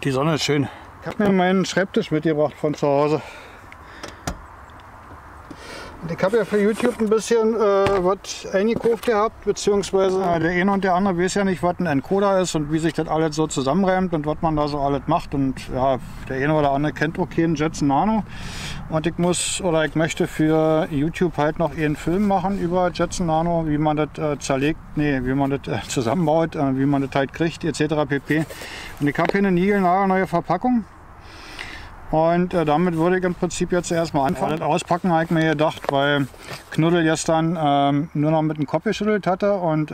Die Sonne ist schön. Ich habe mir meinen Schreibtisch mitgebracht von zu Hause. Und ich habe ja für YouTube ein bisschen was eingekauft gehabt, beziehungsweise der eine und der andere weiß ja nicht, was ein Encoder ist und wie sich das alles so zusammenreimt und was man da so alles macht. Und ja, der eine oder andere kennt auch keinen Jetson Nano. Und ich möchte für YouTube halt noch einen Film machen über Jetson Nano, wie man das zerlegt, wie man das zusammenbaut, wie man das halt kriegt, etc. pp. Und ich habe hier eine niegelnagelneue Verpackung. Und damit würde ich im Prinzip jetzt erstmal anfangen. Das Auspacken habe ich mir gedacht, weil Knuddel gestern nur noch mit dem Kopf geschüttelt hatte und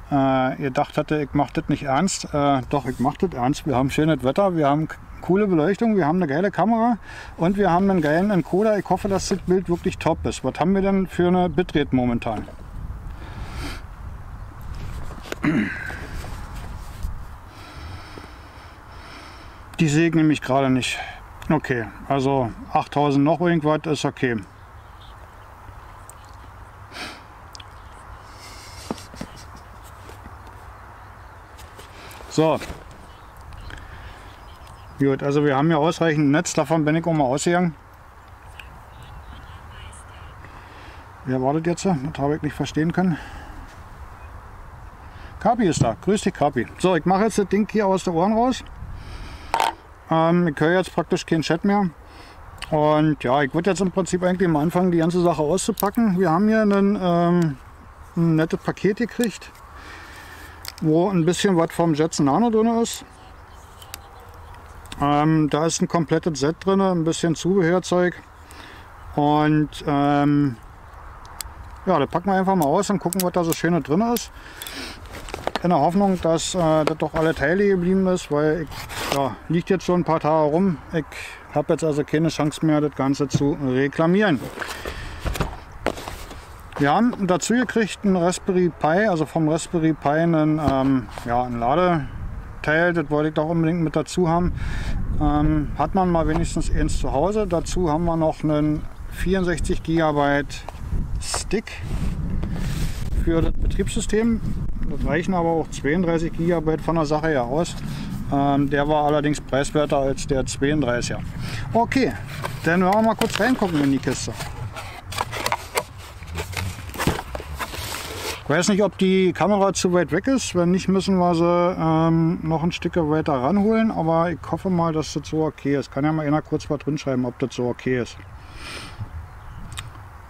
gedacht hatte, ich mache das nicht ernst. Doch, ich mache das ernst. Wir haben schönes Wetter, wir haben coole Beleuchtung, wir haben eine geile Kamera und wir haben einen geilen Encoder. Ich hoffe, dass das Bild wirklich top ist. Was haben wir denn für eine Bitrate momentan? Die sehe ich nämlich gerade nicht. Okay, also 8000 noch irgendwas ist okay. So. Gut, also wir haben ja ausreichend Netz, davon bin ich auch mal ausgegangen. Wer war das jetzt? Das habe ich nicht verstehen können. Kapi ist da. Grüß dich, Kapi. So, ich mache jetzt das Ding hier aus den Ohren raus. Ich höre jetzt praktisch keinen Chat mehr. Und ja, ich würde jetzt im Prinzip eigentlich mal anfangen, die ganze Sache auszupacken. Wir haben hier ein nettes Paket gekriegt, wo ein bisschen was vom Jetson Nano drin ist. Da ist ein komplettes Set drin, ein bisschen Zubehörzeug. Und ja, das packen wir einfach mal aus und gucken, was da so Schönes drin ist. In der Hoffnung, dass das doch alle Teile geblieben ist, weil liegt jetzt schon ein paar Tage rum. Ich habe jetzt also keine Chance mehr, das Ganze zu reklamieren. Wir haben dazu gekriegt einen Raspberry Pi, also vom Raspberry Pi ein Ladeteil, das wollte ich doch unbedingt mit dazu haben. Hat man mal wenigstens eins zu Hause. Dazu haben wir noch einen 64 GB Stick für das Betriebssystem. Das reichen aber auch 32 GB von der Sache her aus. Der war allerdings preiswerter als der 32er. Okay, dann wollen wir mal kurz reingucken in die Kiste. Ich weiß nicht, ob die Kamera zu weit weg ist. Wenn nicht, müssen wir sie noch ein Stück weiter ranholen. Aber ich hoffe mal, dass das so okay ist. Kann ja mal einer kurz was drin schreiben, ob das so okay ist.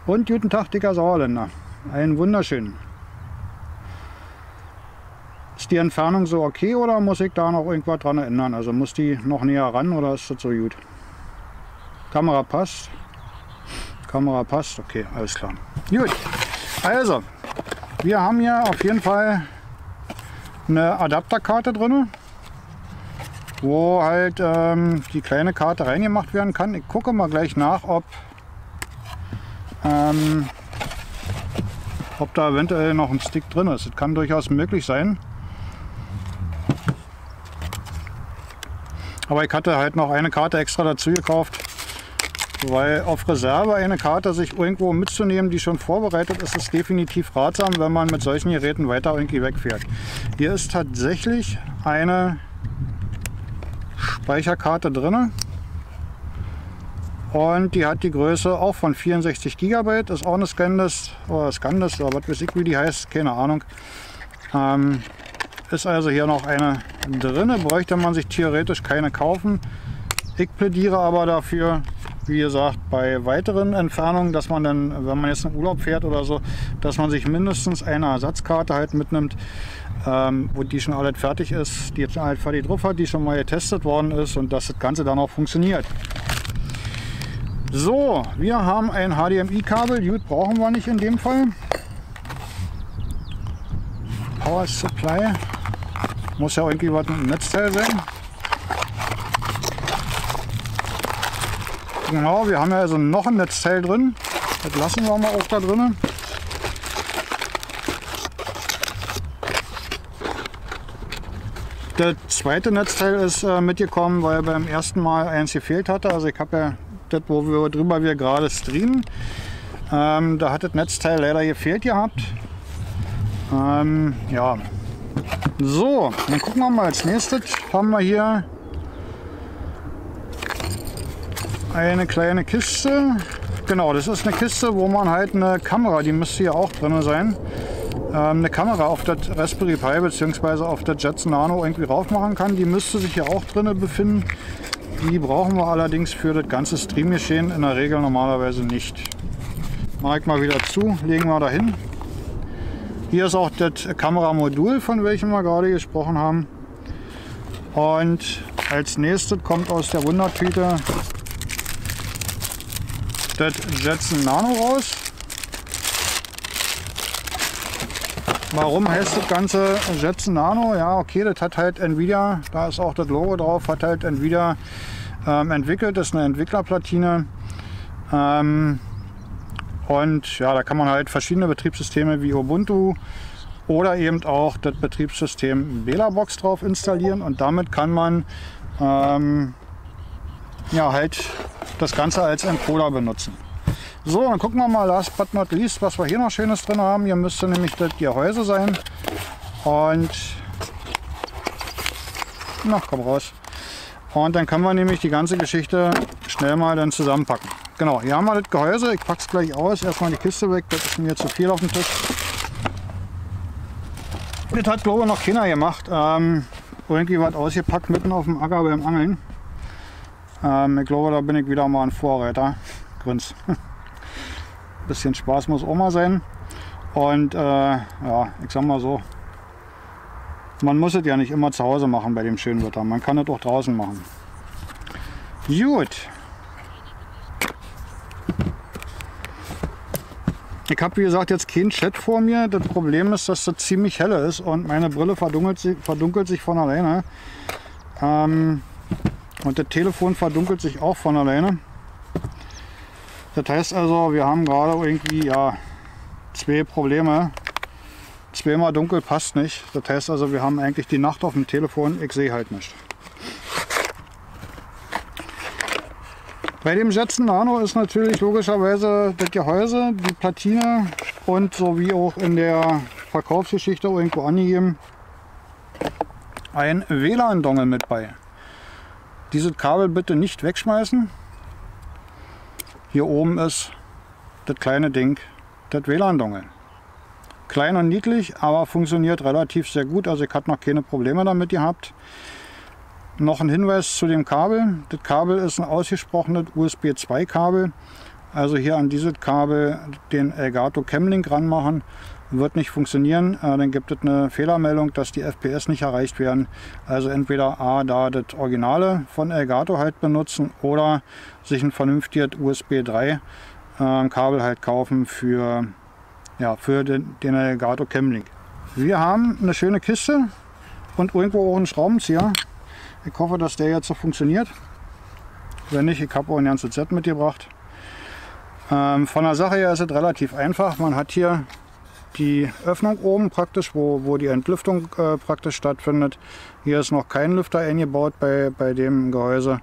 Und guten Tag, dicker Sauerländer. Einen wunderschönen. Ist die Entfernung so okay oder muss ich da noch irgendwas dran ändern? Also muss die noch näher ran oder ist das so gut? Kamera passt. Kamera passt. Okay, alles klar. Gut. Also, wir haben hier auf jeden Fall eine Adapterkarte drin, wo halt die kleine Karte reingemacht werden kann. Ich gucke mal gleich nach, ob da eventuell noch ein Stick drin ist. Das kann durchaus möglich sein. Aber ich hatte halt noch eine Karte extra dazu gekauft, weil auf Reserve eine Karte sich irgendwo mitzunehmen, die schon vorbereitet ist, ist definitiv ratsam, wenn man mit solchen Geräten weiter irgendwie wegfährt. Hier ist tatsächlich eine Speicherkarte drin und die hat die Größe auch von 64 GB, ist auch eine ScanDisk oder was weiß ich, wie die heißt, keine Ahnung. Ist also hier noch eine drin, bräuchte man sich theoretisch keine kaufen. Ich plädiere aber dafür, wie gesagt, bei weiteren Entfernungen, dass man dann, wenn man jetzt in Urlaub fährt oder so, dass man sich mindestens eine Ersatzkarte halt mitnimmt, wo die schon alles fertig ist, die jetzt halt fertig drauf hat, die schon mal getestet worden ist und dass das Ganze dann auch funktioniert. So, wir haben ein HDMI-Kabel, gut, brauchen wir nicht in dem Fall. Power Supply. Muss ja irgendwie was mit dem Netzteil sein. Genau, wir haben ja also noch ein Netzteil drin. Das lassen wir mal auch da drin. Das zweite Netzteil ist mitgekommen, weil beim ersten Mal eins gefehlt hatte. Also ich habe ja das, worüber wir gerade streamen. Da hat das Netzteil leider gefehlt gehabt. Ja. So, dann gucken wir mal als nächstes. Haben wir hier eine kleine Kiste. Genau, das ist eine Kiste, wo man halt eine Kamera, die müsste hier auch drin sein, eine Kamera auf das Raspberry Pi bzw. auf das Jetson Nano irgendwie rauf machen kann. Die müsste sich hier auch drin befinden. Die brauchen wir allerdings für das ganze Streamgeschehen in der Regel normalerweise nicht. Mache ich mal wieder zu, legen wir dahin. Hier ist auch das Kameramodul, von welchem wir gerade gesprochen haben. Und als nächstes kommt aus der Wundertüte das Jetson Nano raus. Warum heißt das Ganze Jetson Nano? Ja, okay, das hat halt Nvidia, da ist auch das Logo drauf, hat halt Nvidia entwickelt. Das ist eine Entwicklerplatine. Und ja, da kann man halt verschiedene Betriebssysteme wie Ubuntu oder eben auch das Betriebssystem Belabox drauf installieren. Und damit kann man ja, halt das Ganze als Encoder benutzen. So, dann gucken wir mal last but not least, was wir hier noch Schönes drin haben. Hier müsste nämlich das Gehäuse sein. Und na, komm raus. Und dann können wir nämlich die ganze Geschichte schnell mal dann zusammenpacken. Genau, hier haben wir das Gehäuse. Ich packe es gleich aus. Erstmal die Kiste weg, das ist mir zu viel auf dem Tisch. Das hat, glaube ich, noch keiner gemacht. Irgendwie was ausgepackt mitten auf dem Acker beim Angeln. Ich glaube, da bin ich wieder mal ein Vorreiter. Grins. Bisschen Spaß muss auch mal sein. Und ja, ich sag mal so, man muss es ja nicht immer zu Hause machen bei dem schönen Wetter. Man kann es auch draußen machen. Gut. Ich habe, wie gesagt, jetzt keinen Chat vor mir. Das Problem ist, dass das ziemlich helle ist und meine Brille verdunkelt sich von alleine. Und das Telefon verdunkelt sich auch von alleine. Das heißt also, wir haben gerade irgendwie ja, zwei Probleme. Zweimal dunkel passt nicht. Das heißt also, wir haben eigentlich die Nacht auf dem Telefon. Ich sehe halt nicht. Bei dem Jetson Nano ist natürlich logischerweise das Gehäuse, die Platine und so wie auch in der Verkaufsgeschichte irgendwo angegeben, ein WLAN-Dongle mit bei. Dieses Kabel bitte nicht wegschmeißen. Hier oben ist das kleine Ding, das WLAN-Dongle. Klein und niedlich, aber funktioniert relativ sehr gut. Also ich habe noch keine Probleme damit gehabt. Noch ein Hinweis zu dem Kabel. Das Kabel ist ein ausgesprochenes USB 2 Kabel. Also hier an dieses Kabel den Elgato Camlink ranmachen. Wird nicht funktionieren. Dann gibt es eine Fehlermeldung, dass die FPS nicht erreicht werden. Also entweder A, da das Originale von Elgato halt benutzen oder sich ein vernünftiges USB 3 Kabel halt kaufen für, ja, für den Elgato Camlink. Wir haben eine schöne Kiste und irgendwo auch einen Schraubenzieher. Ich hoffe, dass der jetzt so funktioniert. Wenn nicht, ich habe auch ein ganzes Set mitgebracht. Von der Sache her ist es relativ einfach. Man hat hier die Öffnung oben praktisch, wo die Entlüftung praktisch stattfindet. Hier ist noch kein Lüfter eingebaut bei dem Gehäuse.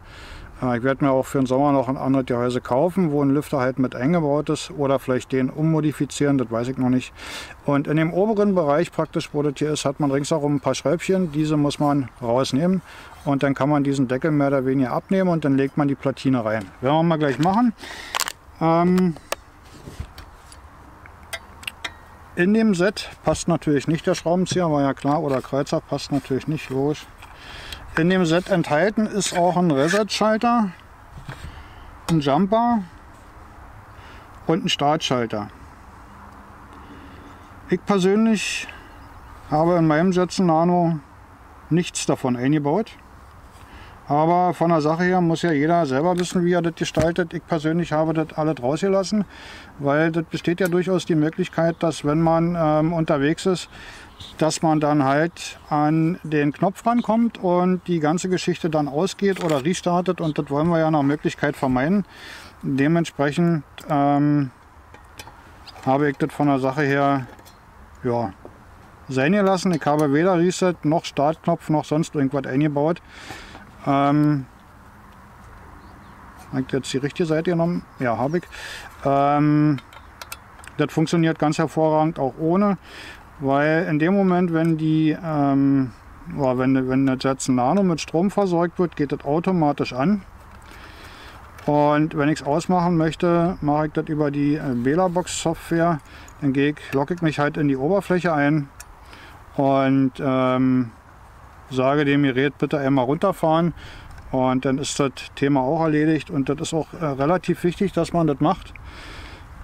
Ich werde mir auch für den Sommer noch ein anderes Gehäuse kaufen, wo ein Lüfter halt mit eingebaut ist oder vielleicht den ummodifizieren, das weiß ich noch nicht. Und in dem oberen Bereich praktisch, wo das hier ist, hat man ringsherum ein paar Schräubchen. Diese muss man rausnehmen und dann kann man diesen Deckel mehr oder weniger abnehmen und dann legt man die Platine rein. Werden wir mal gleich machen. In dem Set passt natürlich nicht der Schraubenzieher, war ja klar, oder Kreuzer passt natürlich nicht, logisch. In dem Set enthalten ist auch ein Reset-Schalter, ein Jumper und ein Startschalter. Ich persönlich habe in meinem Jetson Nano nichts davon eingebaut. Aber von der Sache her muss ja jeder selber wissen, wie er das gestaltet. Ich persönlich habe das alles rausgelassen, weil das besteht ja durchaus die Möglichkeit, dass wenn man unterwegs ist, dass man dann halt an den Knopf rankommt und die ganze Geschichte dann ausgeht oder restartet, und das wollen wir ja nach Möglichkeit vermeiden. Dementsprechend habe ich das von der Sache her ja, sein gelassen. Ich habe weder Reset noch Startknopf noch sonst irgendwas eingebaut. Habe ich jetzt die richtige Seite genommen? Ja, habe ich. Das funktioniert ganz hervorragend auch ohne, weil in dem Moment, wenn wenn der Jetson Nano mit Strom versorgt wird, geht das automatisch an. Und wenn ich es ausmachen möchte, mache ich das über die Belabox Software. Dann logge ich mich halt in die Oberfläche ein und sage dem Gerät bitte einmal runterfahren. Und dann ist das Thema auch erledigt. Und das ist auch relativ wichtig, dass man das macht.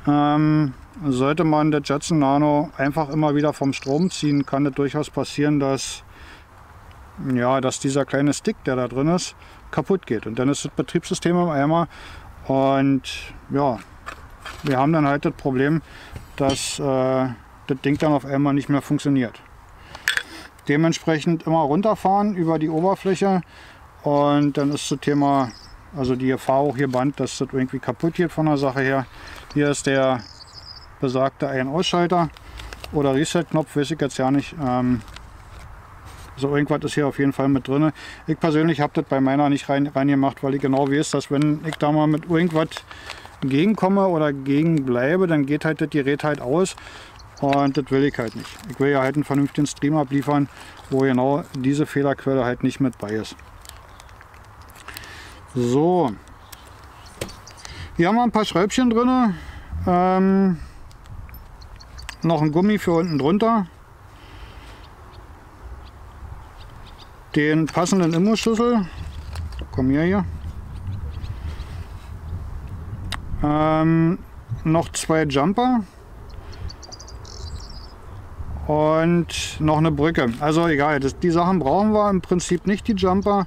Sollte man das Jetson Nano einfach immer wieder vom Strom ziehen, kann das durchaus passieren, dass dieser kleine Stick, der da drin ist, kaputt geht. Und dann ist das Betriebssystem im Eimer. Und ja, wir haben dann halt das Problem, dass das Ding dann auf einmal nicht mehr funktioniert. Dementsprechend immer runterfahren über die Oberfläche und dann ist das Thema, also die Gefahr auch hier Band, dass das irgendwie kaputt geht von der Sache her. Hier ist der besagte Ein-Ausschalter oder Reset-Knopf, weiß ich jetzt ja nicht. So irgendwas ist hier auf jeden Fall mit drin. Ich persönlich habe das bei meiner nicht reingemacht, weil ich genau weiß, dass wenn ich da mal mit irgendwas gegenkomme oder gegen bleibe, dann geht halt das Gerät halt aus. Und das will ich halt nicht. Ich will ja halt einen vernünftigen Stream abliefern, wo genau diese Fehlerquelle halt nicht mit bei ist. So. Hier haben wir ein paar Schräubchen drin. Noch ein Gummi für unten drunter. Den passenden Imbusschlüssel. Komm hier. Noch 2 Jumper. Und noch eine Brücke. Also egal, die Sachen brauchen wir im Prinzip nicht, die Jumper.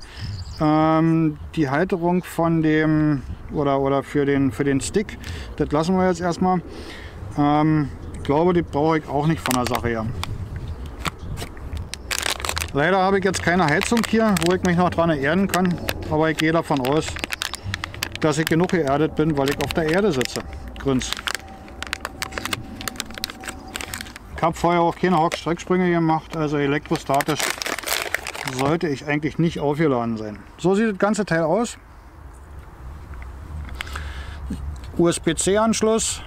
Die Halterung von dem oder für den Stick, das lassen wir jetzt erstmal. Ich glaube, die brauche ich auch nicht von der Sache her. Leider habe ich jetzt keine Heizung hier, wo ich mich noch dran erden kann. Aber ich gehe davon aus, dass ich genug geerdet bin, weil ich auf der Erde sitze. Grüns. Ich habe vorher auch keine Hock-Strecksprünge gemacht, also elektrostatisch sollte ich eigentlich nicht aufgeladen sein. So sieht das ganze Teil aus. USB-C-Anschluss,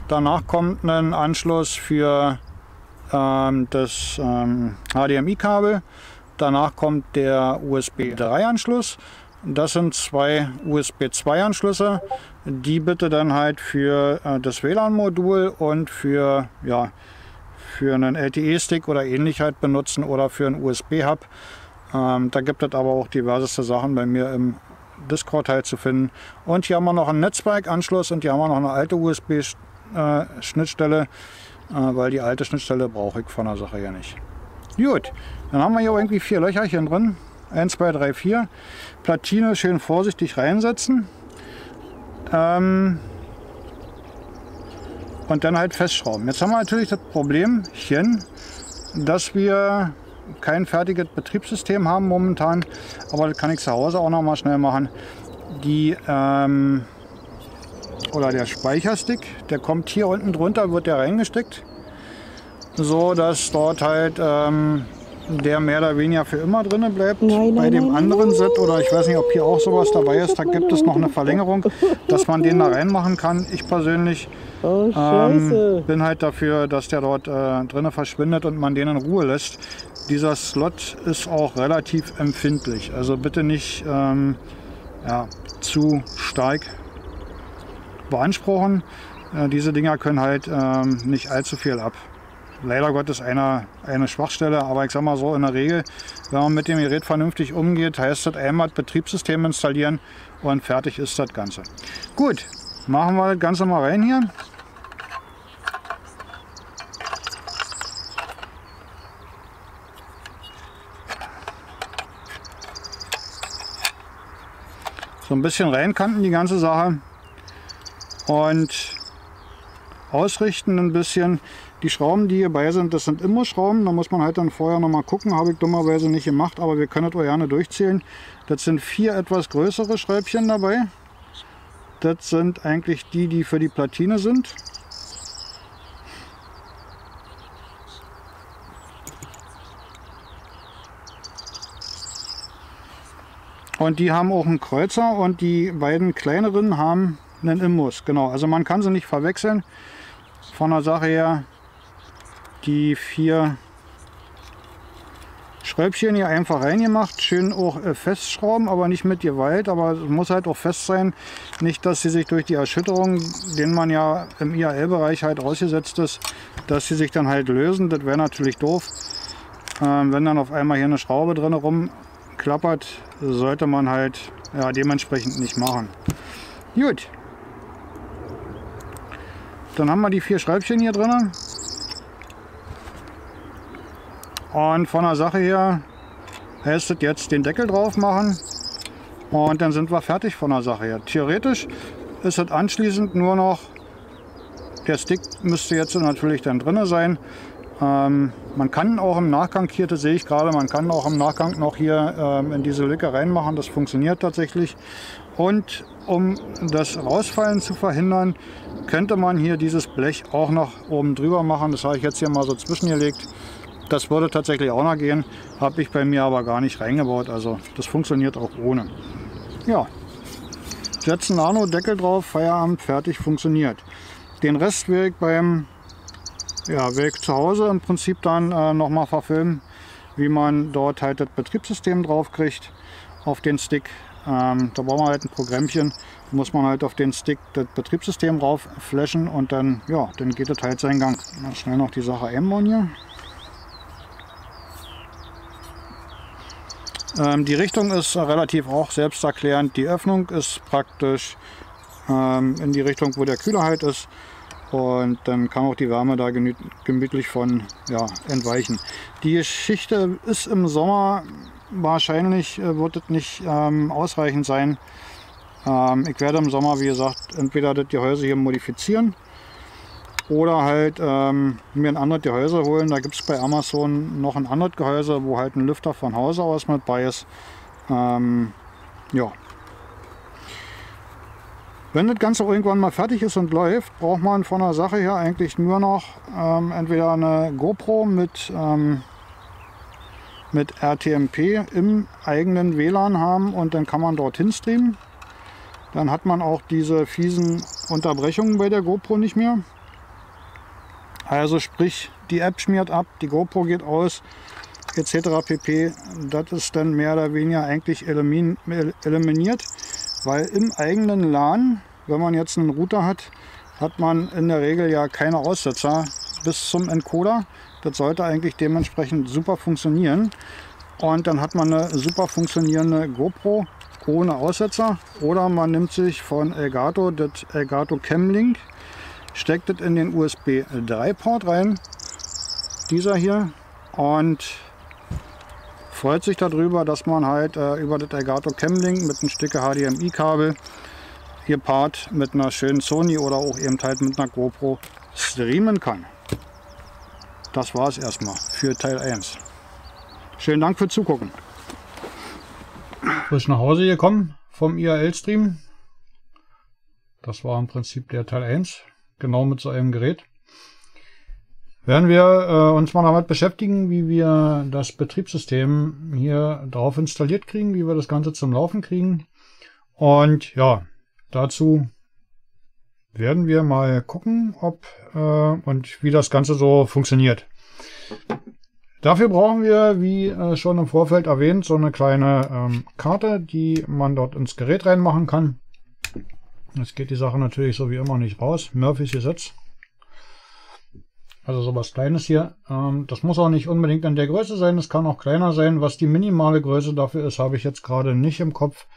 danach kommt ein Anschluss für das HDMI-Kabel, danach kommt der USB 3-Anschluss. Das sind 2 USB 2-Anschlüsse, die bitte dann halt für das WLAN-Modul und für einen LTE-Stick oder ähnlich halt benutzen oder für einen USB-Hub. Da gibt es aber auch diverseste Sachen bei mir im Discord halt zu finden. Und hier haben wir noch einen Netzwerkanschluss und hier haben wir noch eine alte USB-Schnittstelle, weil die alte Schnittstelle brauche ich von der Sache ja nicht. Gut, dann haben wir hier irgendwie 4 Löcherchen drin. 1, 2, 3, 4. Platine schön vorsichtig reinsetzen. Und dann halt festschrauben. Jetzt haben wir natürlich das Problemchen, dass wir kein fertiges Betriebssystem haben momentan, aber das kann ich zu Hause auch noch mal schnell machen. Der Speicherstick, der kommt hier unten drunter, wird der reingesteckt, so dass dort halt der mehr oder weniger für immer drin bleibt. Bei dem anderen Set, oder ich weiß nicht, ob hier auch sowas dabei ist, da gibt es noch eine Verlängerung, dass man den da reinmachen kann. Ich persönlich bin halt dafür, dass der dort drinnen verschwindet und man den in Ruhe lässt. Dieser Slot ist auch relativ empfindlich, also bitte nicht zu stark beanspruchen. Diese Dinger können halt nicht allzu viel ab. Leider Gottes eine Schwachstelle, aber ich sag mal so, in der Regel, wenn man mit dem Gerät vernünftig umgeht, heißt das einmal das Betriebssystem installieren und fertig ist das Ganze. Gut, machen wir das Ganze mal rein hier. So ein bisschen reinkanten die ganze Sache und ausrichten ein bisschen. Die Schrauben, die hierbei sind, das sind Imbusschrauben. Da muss man halt dann vorher noch mal gucken. Habe ich dummerweise nicht gemacht, aber wir können das auch gerne durchzählen. Das sind 4 etwas größere Schräubchen dabei. Das sind eigentlich die für die Platine sind. Und die haben auch einen Kreuzer und die beiden kleineren haben einen Imbus. Genau, also man kann sie nicht verwechseln. Von der Sache her, die 4 Schräubchen hier einfach reingemacht, schön auch festschrauben, aber nicht mit Gewalt, aber es muss halt auch fest sein, nicht, dass sie sich durch die Erschütterung, denen man ja im IAL-Bereich halt ausgesetzt ist, dass sie sich dann halt lösen. Das wäre natürlich doof. Wenn dann auf einmal hier eine Schraube drin rumklappert, sollte man halt ja, dementsprechend nicht machen. Gut. Dann haben wir die 4 Schräubchen hier drin. Und von der Sache her heißt es jetzt den Deckel drauf machen. Und dann sind wir fertig von der Sache her. Theoretisch ist es anschließend nur noch, der Stick müsste jetzt natürlich dann drin sein. Man kann auch im Nachgang hier, das sehe ich gerade, man kann auch im Nachgang noch hier in diese Lücke reinmachen. Das funktioniert tatsächlich. Und um das Rausfallen zu verhindern, könnte man hier dieses Blech auch noch oben drüber machen. Das habe ich jetzt hier mal so zwischengelegt. Das würde tatsächlich auch noch gehen, habe ich bei mir aber gar nicht reingebaut. Also das funktioniert auch ohne. Ja, setzen Nano-Deckel drauf, Feierabend, fertig, funktioniert. Den Rest werde ich beim werde ich zu Hause im Prinzip dann nochmal verfilmen, wie man dort halt das Betriebssystem drauf kriegt auf den Stick. Da brauchen wir halt ein Programmchen, da muss man halt auf den Stick das Betriebssystem rauf flashen und dann, ja, dann geht es halt seinen Gang. Mal schnell noch die Sache einbauen hier. Die Richtung ist relativ auch selbsterklärend. Die Öffnung ist praktisch in die Richtung, wo der Kühler halt ist. Und dann kann auch die Wärme da gemütlich von entweichen. Die Geschichte ist im Sommer wahrscheinlich, wird es nicht ausreichend sein. Ich werde im Sommer, wie gesagt, entweder das Gehäuse hier modifizieren oder halt mir ein anderes Gehäuse holen. Da gibt es bei Amazon noch ein anderes Gehäuse, wo halt ein Lüfter von Hause aus mit bei ist. Ja. Wenn das Ganze irgendwann mal fertig ist und läuft, braucht man von der Sache her eigentlich nur noch entweder eine GoPro mit RTMP im eigenen WLAN haben und dann kann man dorthin streamen. Dann hat man auch diese fiesen Unterbrechungen bei der GoPro nicht mehr. Also sprich, die App schmiert ab, die GoPro geht aus, etc. pp. Das ist dann mehr oder weniger eigentlich eliminiert. Weil im eigenen LAN, wenn man jetzt einen Router hat, hat man in der Regel ja keine Aussetzer bis zum Encoder. Das sollte eigentlich dementsprechend super funktionieren. Und dann hat man eine super funktionierende GoPro ohne Aussetzer. Oder man nimmt sich von Elgato das Elgato Camlink, steckt es in den USB 3 Port rein, dieser hier, und freut sich darüber, dass man halt über das Elgato Camlink mit einem Stück HDMI-Kabel gepaart mit einer schönen Sony oder auch eben halt mit einer GoPro streamen kann. Das war es erstmal für Teil 1. Schönen Dank fürs Zugucken. Frisch nach Hause gekommen vom IRL-Stream. Das war im Prinzip der Teil 1, genau mit so einem Gerät. Werden wir uns mal damit beschäftigen, wie wir das Betriebssystem hier drauf installiert kriegen, wie wir das Ganze zum Laufen kriegen. Und ja, dazu werden wir mal gucken, ob und wie das Ganze so funktioniert. Dafür brauchen wir, wie schon im Vorfeld erwähnt, so eine kleine Karte, die man dort ins Gerät reinmachen kann. Jetzt geht die Sache natürlich so wie immer nicht raus. Murphys Gesetz. Also sowas Kleines hier. Das muss auch nicht unbedingt in der Größe sein, es kann auch kleiner sein. Was die minimale Größe dafür ist, habe ich jetzt gerade nicht im Kopf.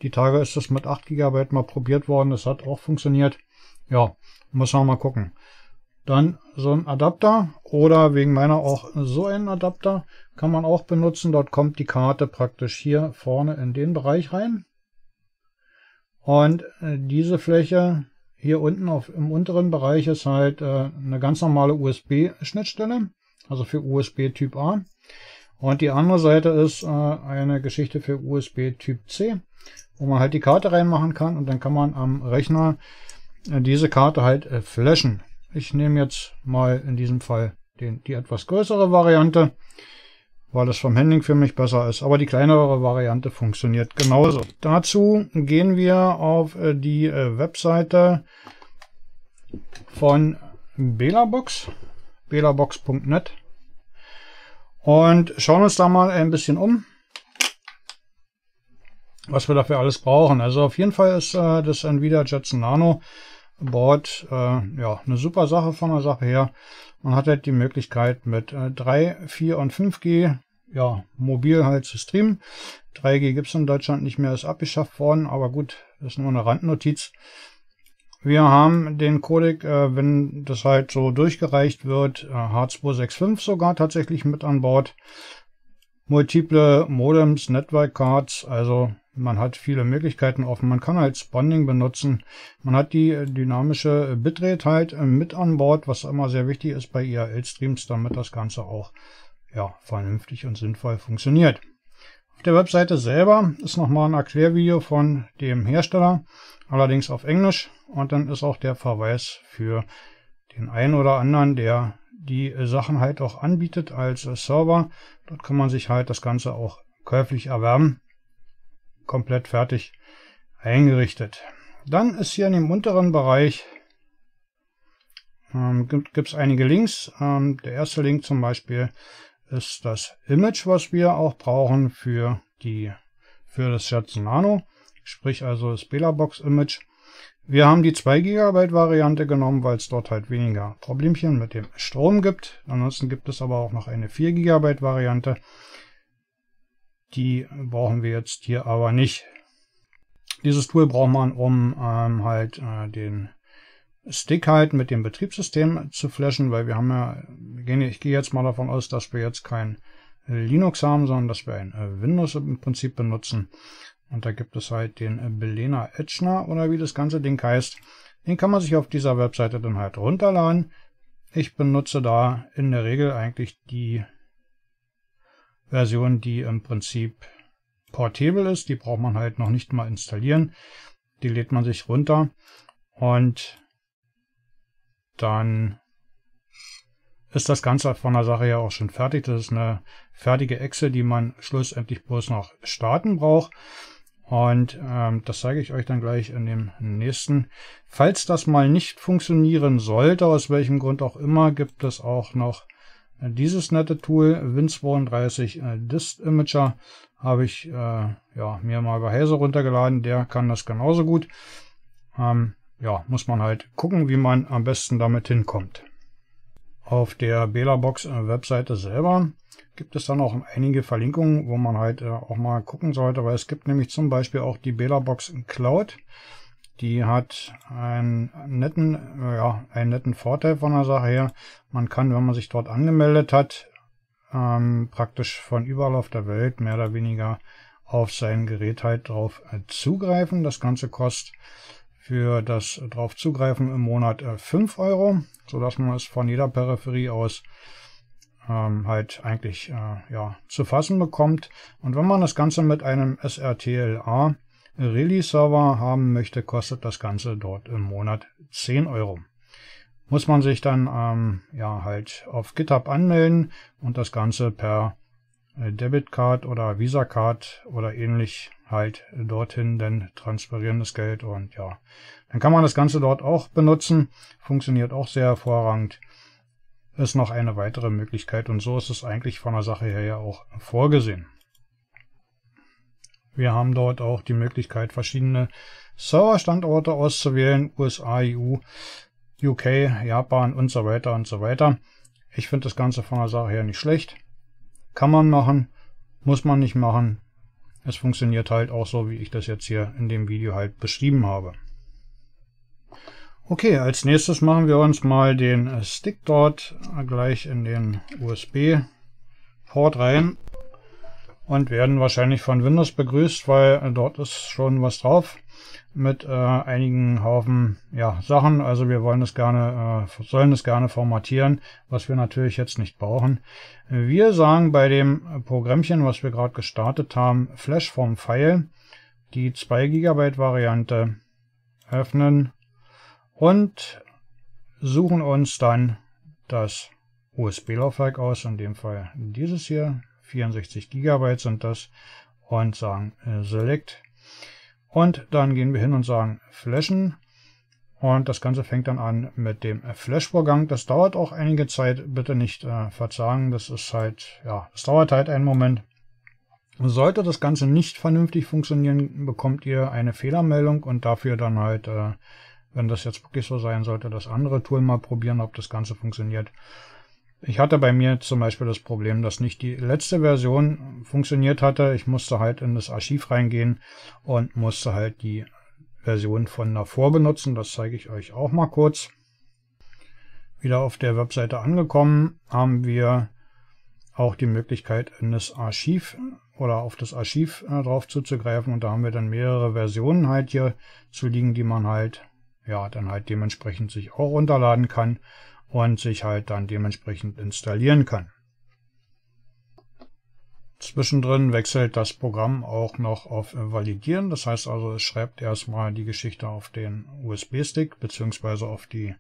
Die Tage ist das mit 8 GB mal probiert worden, das hat auch funktioniert. Ja, muss man mal gucken. Dann so ein Adapter oder wegen meiner auch so einen Adapter kann man auch benutzen. Dort kommt die Karte praktisch hier vorne in den Bereich rein. Und diese Fläche hier unten im unteren Bereich ist halt eine ganz normale USB-Schnittstelle, also für USB Typ A. Und die andere Seite ist eine Geschichte für USB Typ C, wo man halt die Karte reinmachen kann und dann kann man am Rechner diese Karte halt flashen. Ich nehme jetzt mal in diesem Fall die etwas größere Variante, weil es vom Handling für mich besser ist. Aber die kleinere Variante funktioniert genauso. Dazu gehen wir auf die Webseite von Belabox, belabox.net. Und schauen uns da mal ein bisschen um, was wir dafür alles brauchen. Also auf jeden Fall ist das Nvidia Jetson Nano Board ja, eine super Sache von der Sache her. Man hat halt die Möglichkeit mit 3, 4 und 5G ja, mobil halt zu streamen. 3G gibt es in Deutschland nicht mehr, ist abgeschafft worden, aber gut, das ist nur eine Randnotiz. Wir haben den Codec, wenn das halt so durchgereicht wird, H265 sogar tatsächlich mit an Bord. Multiple Modems, Network Cards, also man hat viele Möglichkeiten offen. Man kann halt Spawning benutzen. Man hat die dynamische Bitrate halt mit an Bord, was immer sehr wichtig ist bei IRL-Streams, damit das Ganze auch ja, vernünftig und sinnvoll funktioniert. Auf der Webseite selber ist nochmal ein Erklärvideo von dem Hersteller, allerdings auf Englisch. Und dann ist auch der Verweis für den einen oder anderen, der die Sachen halt auch anbietet als Server. Dort kann man sich halt das Ganze auch käuflich erwerben. Komplett fertig eingerichtet. Dann ist hier in dem unteren Bereich gibt es einige Links. Der erste Link zum Beispiel ist das Image, was wir auch brauchen für das Jetson Nano, sprich also das Belabox Image. Wir haben die 2 GB Variante genommen, weil es dort halt weniger Problemchen mit dem Strom gibt. Ansonsten gibt es aber auch noch eine 4 GB Variante. Die brauchen wir jetzt hier aber nicht. Dieses Tool braucht man, um halt den Stick halt mit dem Betriebssystem zu flashen, weil wir haben ja, ich gehe jetzt mal davon aus, dass wir jetzt kein Linux haben, sondern dass wir ein Windows im Prinzip benutzen. Und da gibt es halt den Belena Etchner oder wie das ganze Ding heißt. Den kann man sich auf dieser Webseite dann halt runterladen. Ich benutze da in der Regel eigentlich die Version, die im Prinzip portable ist. Die braucht man halt noch nicht mal installieren. Die lädt man sich runter und dann ist das Ganze von der Sache ja auch schon fertig. Das ist eine fertige Exe, die man schlussendlich bloß noch starten braucht. Und das zeige ich euch dann gleich in dem nächsten. Falls das mal nicht funktionieren sollte, aus welchem Grund auch immer, gibt es auch noch dieses nette Tool, Win32 Disk Imager. Habe ich ja, mir mal bei Hazer runtergeladen. Der kann das genauso gut. Ja, muss man halt gucken, wie man am besten damit hinkommt. Auf der Belabox Webseite selber gibt es dann auch einige Verlinkungen, wo man halt auch mal gucken sollte, weil es gibt nämlich zum Beispiel auch die Belabox Cloud. Die hat einen netten Vorteil von der Sache her. Man kann, wenn man sich dort angemeldet hat, praktisch von überall auf der Welt mehr oder weniger auf sein Gerät halt drauf zugreifen. Das Ganze kostet für das drauf zugreifen im Monat 5 €, sodass man es von jeder Peripherie aus halt eigentlich ja, zu fassen bekommt. Und wenn man das Ganze mit einem SRTLA Release-Server haben möchte, kostet das Ganze dort im Monat 10 €. Muss man sich dann ja, halt auf GitHub anmelden und das Ganze per Debitcard oder Visa Card oder ähnlich halt dorthin dann transferieren das Geld und ja, dann kann man das Ganze dort auch benutzen. Funktioniert auch sehr hervorragend. Ist noch eine weitere Möglichkeit und so ist es eigentlich von der Sache her ja auch vorgesehen. Wir haben dort auch die Möglichkeit, verschiedene Serverstandorte auszuwählen, USA, EU, UK, Japan und so weiter und so weiter. Ich finde das Ganze von der Sache her nicht schlecht. Kann man machen, muss man nicht machen. Es funktioniert halt auch so, wie ich das jetzt hier in dem Video halt beschrieben habe. Okay, als nächstes machen wir uns mal den Stick dort gleich in den USB-Port rein und werden wahrscheinlich von Windows begrüßt, weil dort ist schon was drauf mit einigen Haufen ja, Sachen. Also wir wollen das gerne, sollen es gerne formatieren, was wir natürlich jetzt nicht brauchen. Wir sagen bei dem Programmchen, was wir gerade gestartet haben, Flash vom File, die 2 GB Variante öffnen und suchen uns dann das USB-Laufwerk aus, in dem Fall dieses hier, 64 GB sind das, und sagen Select. Und dann gehen wir hin und sagen Flashen Und das Ganze fängt dann an mit dem Flash-Vorgang. Das dauert auch einige Zeit, bitte nicht verzagen. Das ist halt, ja, das dauert halt einen Moment. Sollte das Ganze nicht vernünftig funktionieren, bekommt ihr eine Fehlermeldung und dafür dann halt, wenn das jetzt wirklich so sein sollte, das andere Tool mal probieren, ob das Ganze funktioniert. Ich hatte bei mir zum Beispiel das Problem, dass nicht die letzte Version funktioniert hatte. Ich musste halt in das Archiv reingehen und musste halt die Version von davor benutzen. Das zeige ich euch auch mal kurz. Wieder auf der Webseite angekommen, haben wir auch die Möglichkeit, in das Archiv oder auf das Archiv drauf zuzugreifen. Und da haben wir dann mehrere Versionen halt hier zu liegen, die man halt, ja, dann halt dementsprechend sich auch runterladen kann und sich halt dann dementsprechend installieren kann. Zwischendrin wechselt das Programm auch noch auf Validieren. Das heißt also, es schreibt erstmal die Geschichte auf den USB-Stick bzw. auf die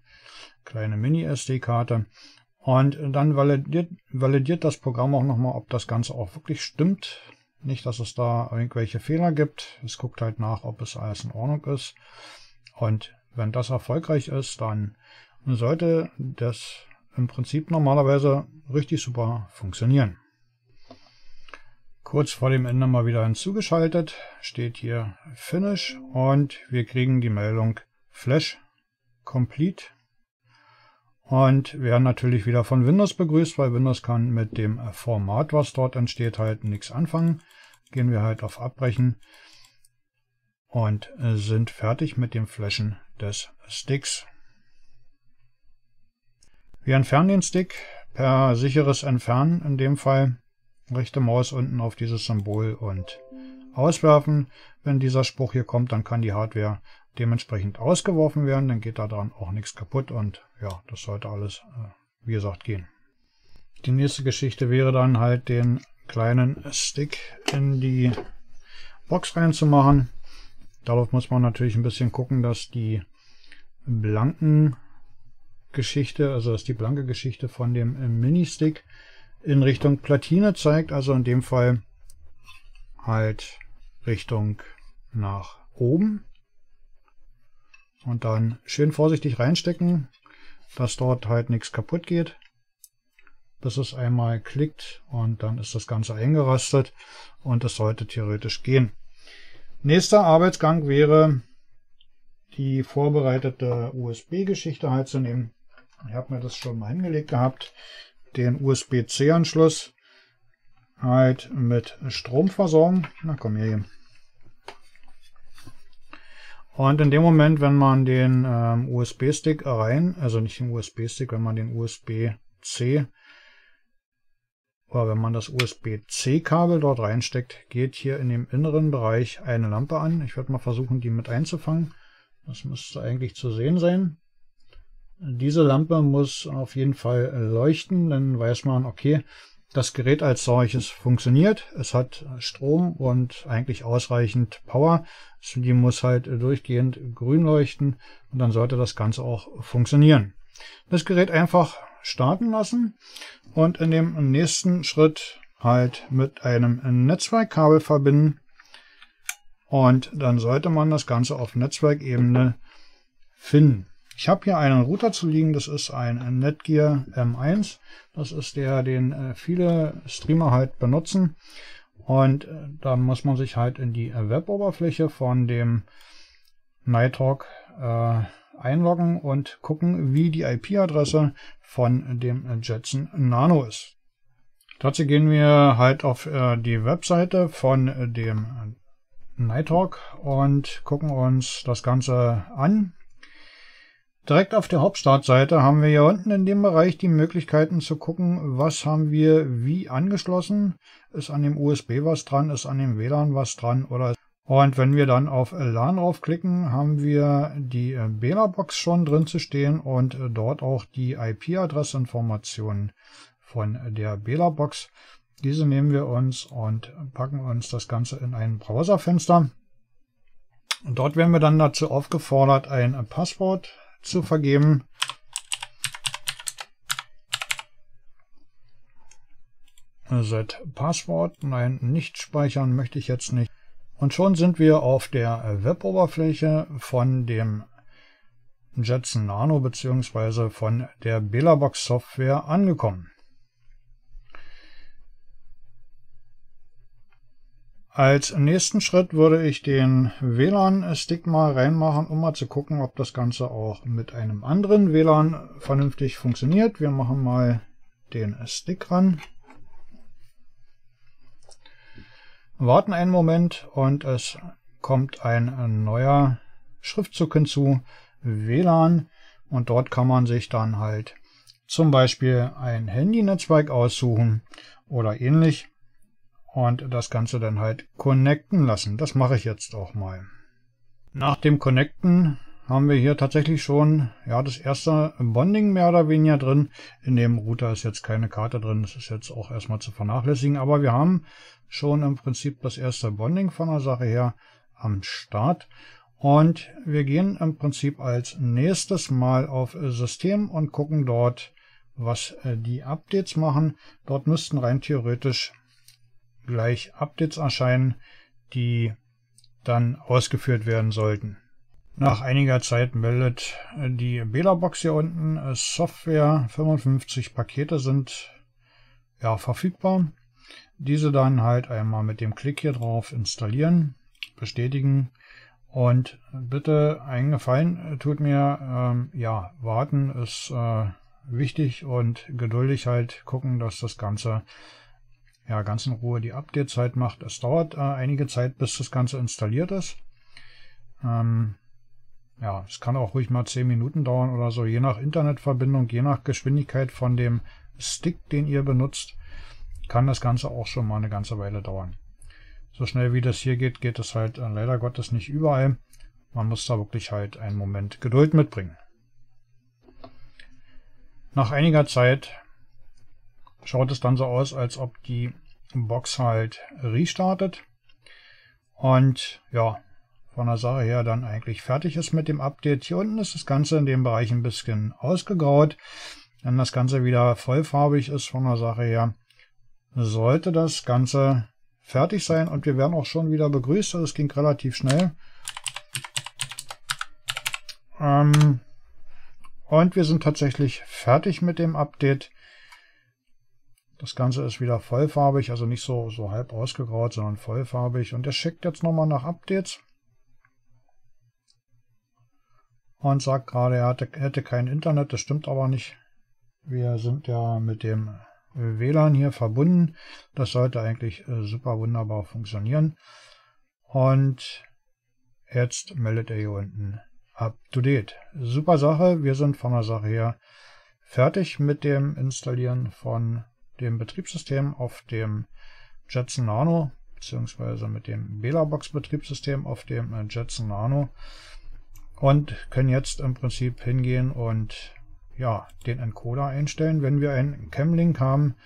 kleine Mini-SD-Karte. Und dann validiert das Programm auch nochmal, ob das Ganze auch wirklich stimmt. Nicht, dass es da irgendwelche Fehler gibt. Es guckt halt nach, ob es alles in Ordnung ist. Und wenn das erfolgreich ist, dann sollte das im Prinzip normalerweise richtig super funktionieren. Kurz vor dem Ende mal wieder hinzugeschaltet, steht hier Finish und wir kriegen die Meldung Flash Complete und werden natürlich wieder von Windows begrüßt, weil Windows kann mit dem Format, was dort entsteht, halt nichts anfangen. Gehen wir halt auf Abbrechen und sind fertig mit dem Flashen des Sticks. Wir entfernen den Stick per sicheres Entfernen in dem Fall. Rechte Maus unten auf dieses Symbol und auswerfen. Wenn dieser Spruch hier kommt, dann kann die Hardware dementsprechend ausgeworfen werden. Dann geht daran auch nichts kaputt und ja, das sollte alles, wie gesagt, gehen. Die nächste Geschichte wäre dann halt den kleinen Stick in die Box reinzumachen. Darauf muss man natürlich ein bisschen gucken, dass die blanken Geschichte, also dass die blanke Geschichte von dem Mini-Stick in Richtung Platine zeigt, also in dem Fall halt Richtung nach oben. Und dann schön vorsichtig reinstecken, dass dort halt nichts kaputt geht, bis es einmal klickt und dann ist das Ganze eingerastet und es sollte theoretisch gehen. Nächster Arbeitsgang wäre, die vorbereitete USB-Geschichte halt zu nehmen. Ich habe mir das schon mal hingelegt gehabt. Den USB-C-Anschluss halt mit Strom versorgen. Na komm her hin. Und in dem Moment, wenn man den USB-Stick rein, also nicht den USB-Stick, wenn man den USB-C oder wenn man das USB-C-Kabel dort reinsteckt, geht hier in dem inneren Bereich eine Lampe an. Ich werde mal versuchen, die mit einzufangen. Das müsste eigentlich zu sehen sein. Diese Lampe muss auf jeden Fall leuchten, dann weiß man, okay, das Gerät als solches funktioniert. Es hat Strom und eigentlich ausreichend Power. Die muss halt durchgehend grün leuchten und dann sollte das Ganze auch funktionieren. Das Gerät einfach starten lassen und in dem nächsten Schritt halt mit einem Netzwerkkabel verbinden. Und dann sollte man das Ganze auf Netzwerkebene finden. Ich habe hier einen Router zu liegen, das ist ein Netgear M1. Das ist der, den viele Streamer halt benutzen. Und da muss man sich halt in die Web-Oberfläche von dem Nighthawk einloggen und gucken, wie die IP-Adresse von dem Jetson Nano ist. Dazu gehen wir halt auf die Webseite von dem Nighthawk und gucken uns das Ganze an. Direkt auf der Hauptstartseite haben wir hier unten in dem Bereich die Möglichkeiten zu gucken, was haben wir wie angeschlossen. Ist an dem USB was dran, ist an dem WLAN was dran oder. Und wenn wir dann auf LAN draufklicken, haben wir die BELA-Box schon drin zu stehen und dort auch die IP-Adressinformationen von der BELA-Box. Diese nehmen wir uns und packen uns das Ganze in ein Browserfenster. Und dort werden wir dann dazu aufgefordert, ein Passwort zu vergeben. Set Passwort, nein, nicht speichern möchte ich jetzt nicht. Und schon sind wir auf der Web-Oberfläche von dem Jetson Nano bzw. von der BelaBox Software angekommen. Als nächsten Schritt würde ich den WLAN-Stick mal reinmachen, um mal zu gucken, ob das Ganze auch mit einem anderen WLAN vernünftig funktioniert. Wir machen mal den Stick ran. Warten einen Moment und es kommt ein neuer Schriftzug hinzu, WLAN, und dort kann man sich dann halt zum Beispiel ein Handynetzwerk aussuchen oder ähnlich und das Ganze dann halt connecten lassen. Das mache ich jetzt auch mal. Nach dem Connecten haben wir hier tatsächlich schon das erste Bonding mehr oder weniger drin. In dem Router ist jetzt keine Karte drin, das ist jetzt auch erstmal zu vernachlässigen, aber wir haben schon im Prinzip das erste Bonding von der Sache her am Start. Und wir gehen im Prinzip als nächstes mal auf System und gucken dort, was die Updates machen. Dort müssten rein theoretisch gleich Updates erscheinen, die dann ausgeführt werden sollten. Nach einiger Zeit meldet die BelaBox hier unten, Software 55 Pakete sind verfügbar. Diese dann halt einmal mit dem Klick hier drauf installieren, bestätigen und bitte einen Gefallen tut mir, warten ist wichtig und geduldig halt gucken, dass das Ganze ganz in Ruhe die Update-Zeit macht. Es dauert einige Zeit, bis das Ganze installiert ist. Es kann auch ruhig mal 10 Minuten dauern oder so, je nach Internetverbindung, je nach Geschwindigkeit von dem Stick, den ihr benutzt, kann das Ganze auch schon mal eine ganze Weile dauern. So schnell wie das hier geht, geht es halt leider Gottes nicht überall. Man muss da wirklich halt einen Moment Geduld mitbringen. Nach einiger Zeit schaut es dann so aus, als ob die Box halt restartet und von der Sache her dann eigentlich fertig ist mit dem Update. Hier unten ist das Ganze in dem Bereich ein bisschen ausgegraut. Wenn das Ganze wieder vollfarbig ist von der Sache her, sollte das Ganze fertig sein und wir werden auch schon wieder begrüßt. Das ging relativ schnell. Und wir sind tatsächlich fertig mit dem Update. Das Ganze ist wieder vollfarbig, also nicht so halb ausgegraut, sondern vollfarbig. Und er schickt jetzt nochmal nach Updates. Und sagt gerade, er hätte kein Internet. Das stimmt aber nicht. Wir sind ja mit dem WLAN hier verbunden. Das sollte eigentlich super wunderbar funktionieren. Und jetzt meldet er hier unten up to date. Super Sache. Wir sind von der Sache her fertig mit dem Installieren von dem Betriebssystem auf dem Jetson Nano, beziehungsweise mit dem BelaBox Betriebssystem auf dem Jetson Nano und können jetzt im Prinzip hingehen und den Encoder einstellen. Wenn wir einen Cam-Link haben,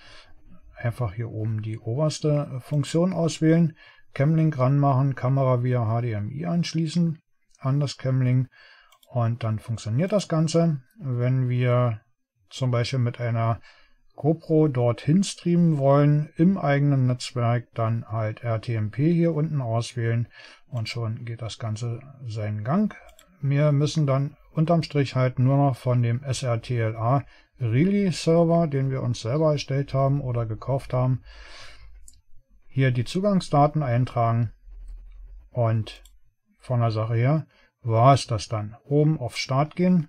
einfach hier oben die oberste Funktion auswählen, Cam-Link ranmachen, Kamera via HDMI anschließen an das Cam-Link und dann funktioniert das Ganze. Wenn wir zum Beispiel mit einer GoPro dorthin streamen wollen, im eigenen Netzwerk, dann halt RTMP hier unten auswählen und schon geht das Ganze seinen Gang. Wir müssen dann unterm Strich halt nur noch von dem SRTLA Relay Server, den wir uns selber erstellt haben oder gekauft haben, hier die Zugangsdaten eintragen und von der Sache her war es das dann. Oben auf Start gehen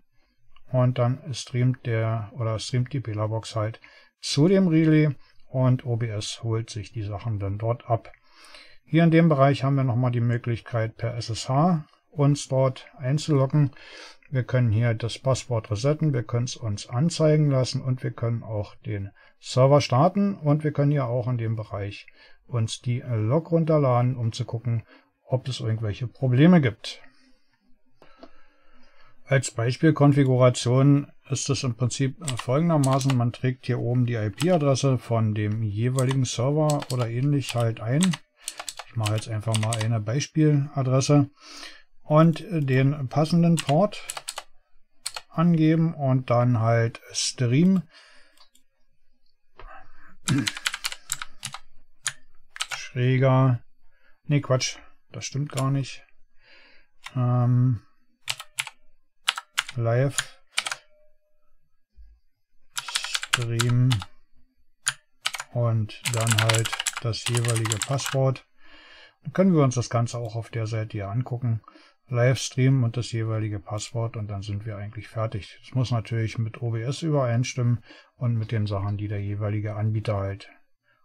und dann streamt die BelaBox halt zu dem Relay und OBS holt sich die Sachen dann dort ab. Hier in dem Bereich haben wir nochmal die Möglichkeit per SSH uns dort einzuloggen. Wir können hier das Passwort resetten, wir können es uns anzeigen lassen und wir können auch den Server starten und wir können hier auch in dem Bereich uns die Log runterladen, um zu gucken, ob es irgendwelche Probleme gibt. Als Beispielkonfiguration ist es im Prinzip folgendermaßen, man trägt hier oben die IP-Adresse von dem jeweiligen Server oder ähnlich halt ein. Ich mache jetzt einfach mal eine Beispieladresse und den passenden Port angeben und dann halt Stream schräger, nee Quatsch, das stimmt gar nicht, Live Stream und dann halt das jeweilige Passwort. Dann können wir uns das Ganze auch auf der Seite hier angucken. Livestream und das jeweilige Passwort und dann sind wir eigentlich fertig. Das muss natürlich mit OBS übereinstimmen und mit den Sachen, die der jeweilige Anbieter halt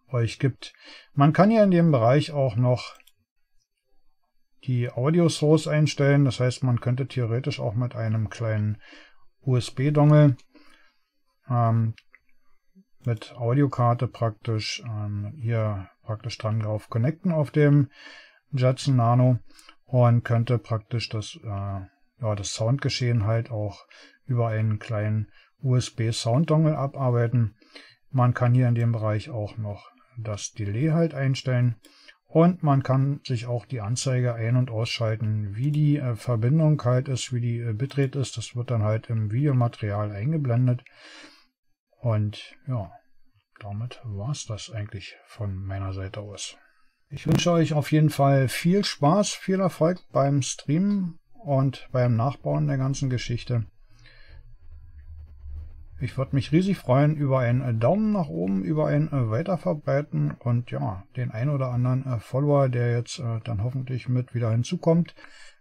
euch gibt. Man kann ja in dem Bereich auch noch die Audio Source einstellen. Das heißt, man könnte theoretisch auch mit einem kleinen USB-Dongle mit Audiokarte praktisch hier praktisch dran drauf connecten auf dem Jetson Nano und könnte praktisch das Soundgeschehen halt auch über einen kleinen USB-Sound-Dongle abarbeiten. Man kann hier in dem Bereich auch noch das Delay halt einstellen und man kann sich auch die Anzeige ein- und ausschalten, wie die Verbindung halt ist, wie die Bitrate ist. Das wird dann halt im Videomaterial eingeblendet. Und ja, damit war es das eigentlich von meiner Seite aus. Ich wünsche euch auf jeden Fall viel Spaß, viel Erfolg beim Streamen und beim Nachbauen der ganzen Geschichte. Ich würde mich riesig freuen über einen Daumen nach oben, über ein Weiterverbreiten und ja, den ein oder anderen Follower, der jetzt dann hoffentlich mit wieder hinzukommt.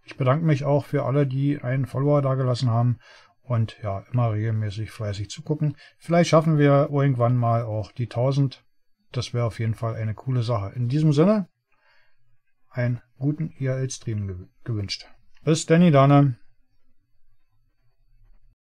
Ich bedanke mich auch für alle, die einen Follower dagelassen haben und ja, immer regelmäßig fleißig zugucken. Vielleicht schaffen wir irgendwann mal auch die 1000. Das wäre auf jeden Fall eine coole Sache. In diesem Sinne, einen guten IRL-Stream gewünscht. Bis dann, Dane.